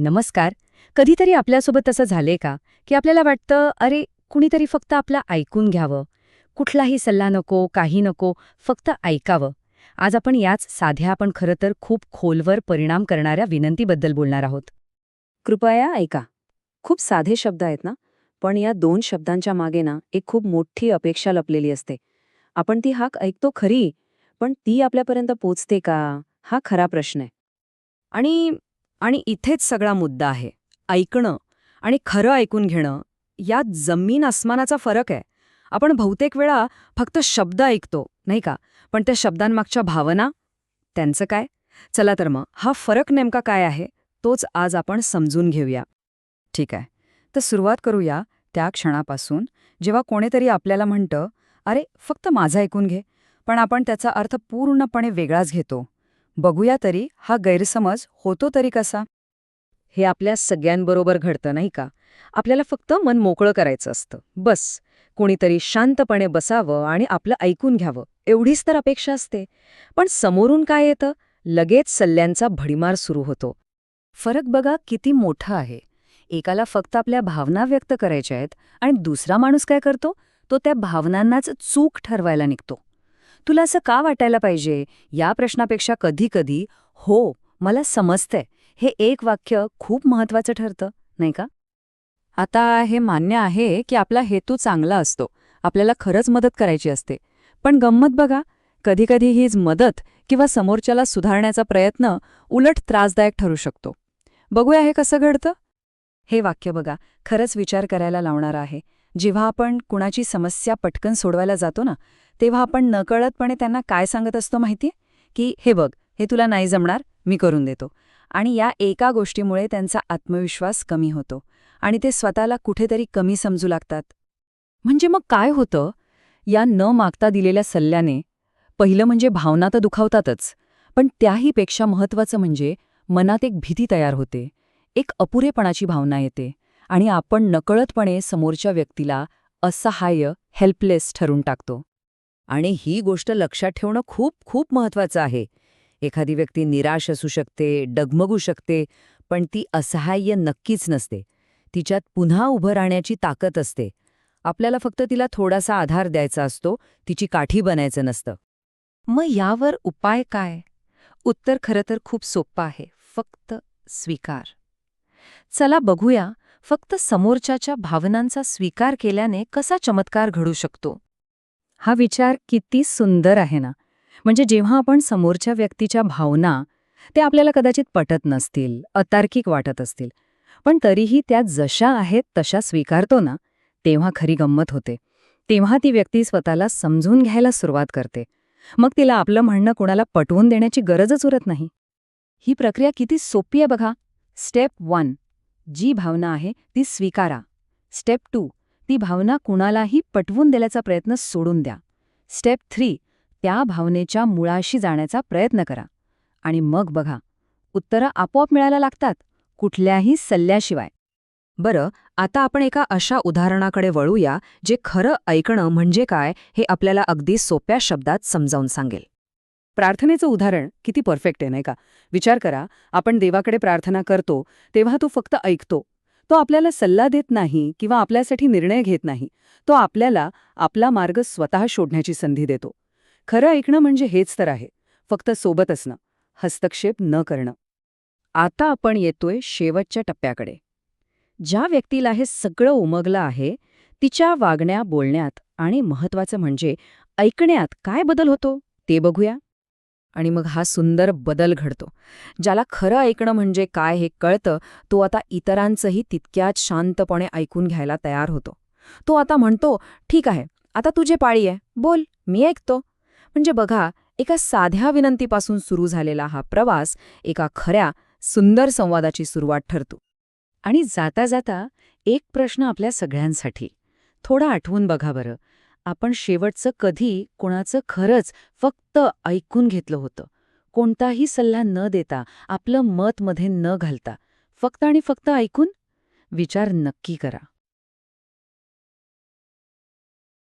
नमस्कार. कधीतरी आपल्यासोबत असं झालंय का की आपल्याला वाटतं अरे कुणीतरी फक्त आपलं ऐकून घ्यावं, कुठलाही सल्ला नको, काही नको, फक्त ऐकावं. आज आपण याच साध्या पण खरं तर खूप खोलवर परिणाम करणाऱ्या विनंतीबद्दल बोलणार आहोत. कृपया ऐका. खूप साधे शब्द आहेत ना, पण या 2 शब्दांच्या मागे ना एक खूप मोठी अपेक्षा लपलेली असते. आपण ती हाक ऐकतो खरी, पण ती आपल्यापर्यंत पोचते का? हा खरा प्रश्न आहे. आणि आणि इथेच सगळा मुद्दा आहे. ऐकणं आणि खरं ऐकून घेणं यात जमीन आसमानाचा फरक आहे. आपण बहुतेक वेळा फक्त शब्द ऐकतो, नाही का? पण त्या शब्दांमागच्या भावना, त्यांचं काय? चला तर मग हा फरक नेमका काय आहे, तोच आज आपण समजून घेऊया. ठीक आहे. तर सुरुवात करूया त्या क्षणापासून, जेव्हा कोणीतरी आपल्याला म्हणतं, "अरे, फक्त माझं ऐकून घे." पण आपण त्याचा अर्थ पूर्णपणे वेगळाच घेतो. बघूया तरी हा गैरसमज होतो तरी कसा? हे आपल्या सगळ्यांबरोबर घडतं नाही का? आपल्याला फक्त मन मोकळं करायचं असतं. बस, कोणीतरी शांतपणे बसावं आणि आपलं ऐकून घ्यावं, एवढीच तर अपेक्षा असते. पण समोरून काय येतं? लगेच सल्ल्यांचा भडीमार सुरू होतो. फरक बघा किती मोठा आहे. एकाला फक्त आपल्या भावना व्यक्त करायच्या आहेत आणि दुसरा माणूस काय करतो? तो त्या भावनांनाच चूक ठरवायला निघतो. तुला असं का वाटायला पाहिजे? या प्रश्नापेक्षा कधी-कधी "हो, मला समजतंय" हे एक वाक्य खूप महत्वाचं ठरतं, नाही का? आता हे मान्य आहे की आपला हेतू चांगला असतो. आपल्याला खरंच मदत करायची असते. पण गंमत बघा, कधीकधी हीच मदत किंवा समोरच्याला सुधारण्याचा प्रयत्न उलट त्रासदायक ठरू शकतो. बघूया हे कसं घडतं? हे वाक्य बघा, खरंच विचार करायला लावणारं आहे. जेव्हा आपण कुणाची समस्या पटकन सोडवायला जातो ना, तेव्हा आपण नकळतपणे त्यांना काय सांगत असतो माहितीये? की "हे बघ, हे तुला नाही जमणार, मी करून देतो." आणि या एका गोष्टीमुळे त्यांचा आत्मविश्वास कमी होतो आणि ते स्वतःला कुठेतरी कमी समजू लागतात. म्हणजे मग काय होतं? या न मागता दिलेल्या सल्ल्याने पहिलं म्हणजे भावना तर दुखावतातच, पण त्याहीपेक्षा महत्त्वाचं म्हणजे मनात एक भीती तयार होते. एक अपुरेपणाची भावना येते आणि आपण नकळतपणे समोरच्या व्यक्तीला असहाय्य, हेल्पलेस ठरून टाकतो. आणि ही गोष्ट लक्षात ठेवणं खूप खूप महत्वाचं आहे. एखादी व्यक्ती निराश असू शकते, डगमगू शकते, पण ती असहाय्य नक्कीच नसते. तिच्यात पुन्हा उभं राहण्याची ताकद असते. आपल्याला फक्त तिला थोडासा आधार द्यायचा असतो, तिची काठी बनायचं नसतं. मग यावर उपाय काय? उत्तर खरं तर खूप सोपं आहे. फक्त स्वीकार. चला बघूया, फक्त समोरच्याच्या भावनांचा स्वीकार केल्याने कसा चमत्कार घडू शकतो. हा विचार किती सुंदर आहे ना. म्हणजे जेव्हा आपण समोरच्या व्यक्तीच्या भावना, त्या आपल्याला कदाचित पटत नसतील, अतार्किक वाटत असतील, पण तरीही त्या जशा आहेत तशा स्वीकारतो ना, तेव्हा खरी गंमत होते. तेव्हा ती व्यक्ती स्वतःला समजून घ्यायला सुरुवात करते. मग तिला आपलं म्हणणं कोणाला पटवून देण्याची गरजच उरत नाही. ही प्रक्रिया किती सोपी आहे बघा. स्टेप 1, जी भावना आहे ती स्वीकारा. स्टेप 2, ती भावना कुणालाही पटवून देण्याचा प्रयत्न सोडून द्या. स्टेप 3, त्या भावनेच्या मुळाशी जाण्याचा प्रयत्न करा. आणि मग बघा, उत्तरं आपोआप मिळायला लागतात, कुठल्याही सल्ल्याशिवाय. बरं, आता आपण एका अशा उदाहरणाकडे वळूया, जे खरं ऐकणं म्हणजे काय हे आपल्याला अगदी सोप्या शब्दात समजावून सांगेल. प्रार्थनेचं उदाहरण किती परफेक्ट आहे नाही का? विचार करा, आपण देवाकडे प्रार्थना करतो, तेव्हा तो फक्त ऐकतो. तो आपल्याला सल्ला देत नाही किंवा आपल्यासाठी निर्णय घेत नाही. तो आपल्याला आपला मार्ग स्वतः शोधण्याची संधी देतो. खरं ऐकणं म्हणजे हेच तर आहे. फक्त सोबत असणं, हस्तक्षेप न करणं. आता आपण येतोय शेवटच्या टप्प्याकडे. ज्या व्यक्तीला हे सगळं उमगलं आहे, तिच्या वागण्या, बोलण्यात आणि महत्वाचं म्हणजे ऐकण्यात काय बदल होतो ते बघूया. आणि मग हा सुंदर बदल घडतो. ज्याला खरं ऐकणं म्हणजे काय हे कळतं, तो आता इतरांचंही तितक्याच शांतपणे ऐकून घ्यायला तयार होतो. तो आता म्हणतो, "ठीक आहे, आता तुझी पाळी आहे, बोल, मी ऐकतो." म्हणजे बघा, एका साध्या विनंतीपासून सुरू झालेला हा प्रवास एका खऱ्या, सुंदर संवादाची सुरुवात ठरतो. आणि जाता जाता एक प्रश्न आपल्या सगळ्यांसाठी. थोडा आठवून बघा बरं, आपण शेवटचं कधी कोणाचं खरंच फक्त ऐकून घेतलं होतं. कोणताही सल्ला न देता, आपलं मत मध्ये न घालता, फक्त आणि फक्त ऐकून? विचार नक्की करा.